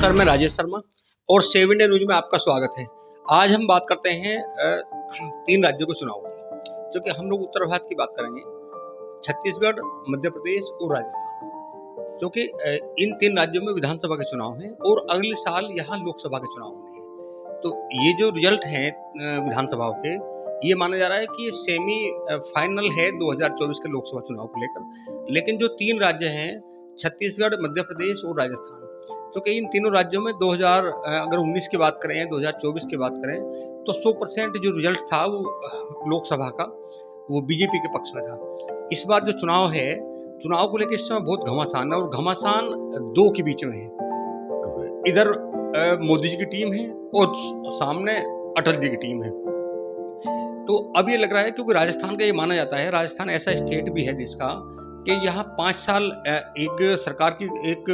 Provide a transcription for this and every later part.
नमस्कार, मैं राजेश शर्मा और 7 इंडिया न्यूज़ में आपका स्वागत है। आज हम बात करते हैं 3 राज्यों के चुनाव की, जो कि हम लोग उत्तर भारत की बात करेंगे। छत्तीसगढ़, मध्य प्रदेश और राजस्थान, जो कि इन 3 राज्यों में विधानसभा के चुनाव हैं और अगले साल यहाँ लोकसभा के चुनाव होने हैं। तो ये जो रिजल्ट हैं विधानसभाओं के, ये माना जा रहा है कि ये सेमी फाइनल है 2024 के लोकसभा चुनाव को लेकर। लेकिन जो 3 राज्य हैं, छत्तीसगढ़, मध्य प्रदेश और राजस्थान, क्योंकि इन तीनों राज्यों में 2019 की बात करें, 2024 की बात करें, तो 100% जो रिजल्ट था वो लोकसभा का, वो बीजेपी के पक्ष में था। इस बार जो चुनाव है, चुनाव को लेकर इस समय बहुत घमासान है और घमासान 2 के बीच में है। इधर मोदी जी की टीम है और सामने अटल जी की टीम है। तो अब ये लग रहा है, क्योंकि राजस्थान का ये माना जाता है, राजस्थान ऐसा स्टेट भी है जिसका कि यहाँ 5 साल एक सरकार की, एक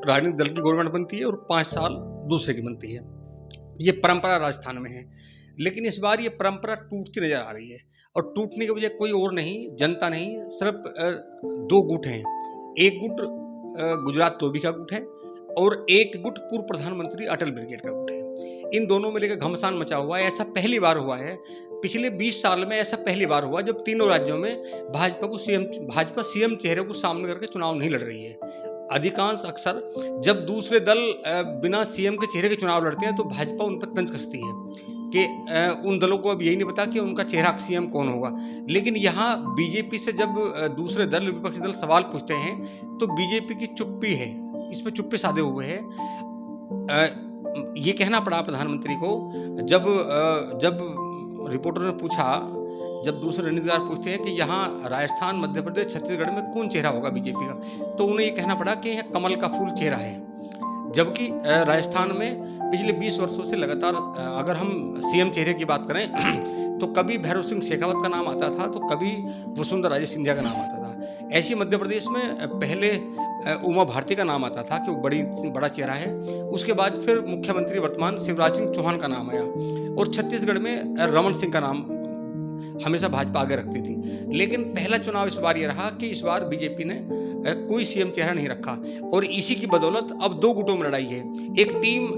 राजनीतिक दल की गवर्नमेंट बनती है और 5 साल दूसरे की बनती है। ये परंपरा राजस्थान में है। लेकिन इस बार ये परंपरा टूटती नजर आ रही है और टूटने की वजह कोई और नहीं, जनता नहीं, सिर्फ 2 गुट हैं। एक गुट गुजरात धोबी का गुट है और एक गुट पूर्व प्रधानमंत्री अटल ब्रिगेड का गुट है। इन दोनों में लेकर घमासान मचा हुआ है। ऐसा पहली बार हुआ है, पिछले 20 साल में ऐसा पहली बार हुआ जब तीनों राज्यों में भाजपा सीएम चेहरे को सामने करके चुनाव नहीं लड़ रही है। अधिकांश अक्सर जब दूसरे दल बिना सीएम के चेहरे के चुनाव लड़ते हैं तो भाजपा उन पर तंज कसती है कि उन दलों को अब यही नहीं पता कि उनका चेहरा सीएम कौन होगा। लेकिन यहाँ बीजेपी से जब दूसरे दल, विपक्षी दल सवाल पूछते हैं तो बीजेपी की चुप्पी है, इसमें चुप्पी साधे हुए है। ये कहना पड़ा प्रधानमंत्री को जब रिपोर्टर ने पूछा, जब दूसरे रणनीतिकार पूछते हैं कि यहाँ राजस्थान, मध्य प्रदेश, छत्तीसगढ़ में कौन चेहरा होगा बीजेपी का, तो उन्हें ये कहना पड़ा कि यह कमल का फूल चेहरा है। जबकि राजस्थान में पिछले 20 वर्षों से लगातार अगर हम सीएम चेहरे की बात करें तो कभी भैरव सिंह शेखावत का नाम आता था तो कभी वसुंधरा राजे सिंधिया का नाम आता था। ऐसे मध्य प्रदेश में पहले उमा भारती का नाम आता था कि वो बड़ा चेहरा है। उसके बाद फिर मुख्यमंत्री वर्तमान शिवराज सिंह चौहान का नाम आया और छत्तीसगढ़ में रमन सिंह का नाम हमेशा भाजपा आगे रखती थी। लेकिन पहला चुनाव इस बार ये रहा कि इस बार बीजेपी ने कोई सीएम चेहरा नहीं रखा और इसी की बदौलत अब 2 गुटों में लड़ाई है। एक टीम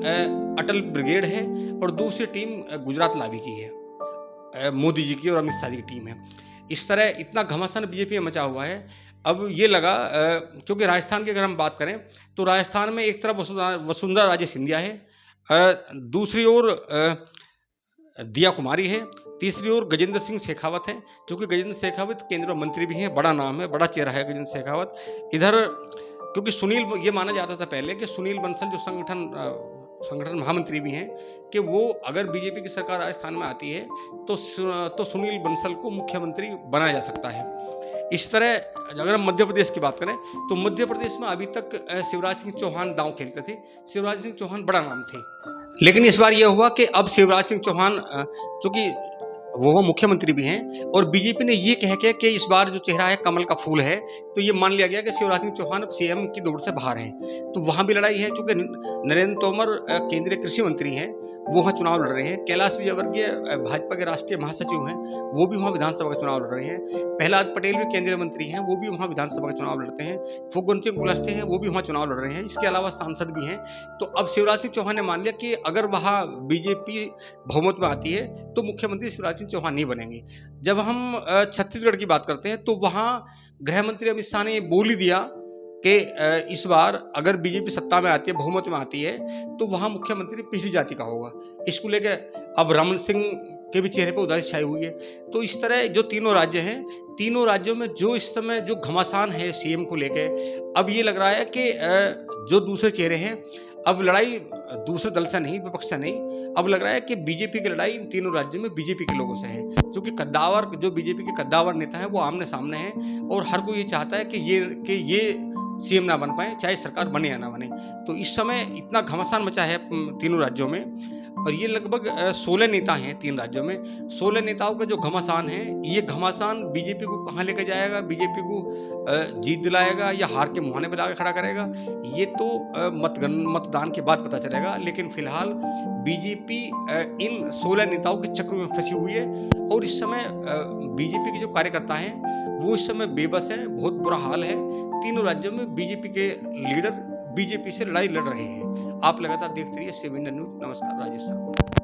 अटल ब्रिगेड है और दूसरी टीम गुजरात लावी की है, मोदी जी की और अमित शाह जी की टीम है। इस तरह इतना घमासान बीजेपी में मचा हुआ है। अब ये लगा, क्योंकि राजस्थान की अगर हम बात करें तो राजस्थान में एक तरफ वसुंधरा राजे सिंधिया है, दूसरी ओर दिया कुमारी है, तीसरी ओर गजेंद्र सिंह शेखावत है, क्योंकि गजेंद्र शेखावत केंद्रीय मंत्री भी हैं, बड़ा नाम है, बड़ा चेहरा है गजेंद्र शेखावत। इधर क्योंकि सुनील, ये माना जाता था पहले कि सुनील बंसल जो संगठन महामंत्री भी हैं, कि वो अगर बीजेपी की सरकार राजस्थान में आती है तो सुनील बंसल को मुख्यमंत्री बनाया जा सकता है। इस तरह अगर हम मध्य प्रदेश की बात करें तो मध्य प्रदेश में अभी तक शिवराज सिंह चौहान दांव खेलते थे। शिवराज सिंह चौहान बड़ा नाम थे, लेकिन इस बार यह हुआ कि अब शिवराज सिंह चौहान, चूंकि वो मुख्यमंत्री भी हैं और बीजेपी ने ये कह के कि इस बार जो चेहरा है कमल का फूल है, तो ये मान लिया गया कि शिवराज सिंह चौहान अब सीएम की दौड़ से बाहर हैं। तो वहां भी लड़ाई है, क्योंकि नरेंद्र तोमर केंद्रीय कृषि मंत्री हैं, वो वहाँ चुनाव लड़ रहे हैं। कैलाश विजयवर्गीय भाजपा के राष्ट्रीय महासचिव हैं, वो भी वहाँ विधानसभा का चुनाव लड़ रहे हैं। प्रहलाद पटेल भी केंद्रीय मंत्री हैं, वो भी वहाँ विधानसभा का चुनाव लड़ते हैं। फग्गन सिंह कुलस्ते हैं, वो भी वहाँ चुनाव लड़ रहे हैं। इसके अलावा सांसद भी हैं। तो अब शिवराज सिंह चौहान ने मान लिया कि अगर वहाँ बीजेपी बहुमत में आती है तो मुख्यमंत्री शिवराज सिंह चौहान नहीं बनेंगे। जब हम छत्तीसगढ़ की बात करते हैं तो वहाँ गृह मंत्री अमित शाह ने बोल ही दिया कि इस बार अगर बीजेपी सत्ता में आती है, बहुमत में आती है, तो वहाँ मुख्यमंत्री पिछड़ी जाति का होगा। इसको लेकर अब रमन सिंह के भी चेहरे पर उदासी छाई हुई है। तो इस तरह जो तीनों राज्य हैं, तीनों राज्यों में जो इस समय जो घमासान है सीएम को लेकर, अब ये लग रहा है कि जो दूसरे चेहरे हैं, अब लड़ाई दूसरे दल से नहीं, विपक्ष से नहीं, अब लग रहा है कि बीजेपी की लड़ाई इन तीनों राज्यों में बीजेपी के लोगों से है। क्योंकि जो बीजेपी के कद्दावर नेता हैं वो आमने सामने हैं और हर कोई ये चाहता है कि ये सीएम ना बन पाए, चाहे सरकार बने या ना बने। तो इस समय इतना घमासान मचा है तीनों राज्यों में और ये लगभग 16 नेता हैं 3 राज्यों में। 16 नेताओं का जो घमासान है, ये घमासान बीजेपी को कहाँ लेकर जाएगा, बीजेपी को जीत दिलाएगा या हार के मुहाने पर लाकर खड़ा करेगा, ये तो मतदान के बाद पता चलेगा। लेकिन फिलहाल बीजेपी इन 16 नेताओं के चक्र में फंसी हुई है और इस समय बीजेपी के जो कार्यकर्ता हैं वो इस समय बेबस हैं, बहुत बुरा हाल है। तीनों राज्यों में बीजेपी के लीडर बीजेपी से लड़ाई लड़ रहे हैं आप लगातार देखते रहिए 7 इंडिया न्यूज़। नमस्कार, राजेश शर्मा।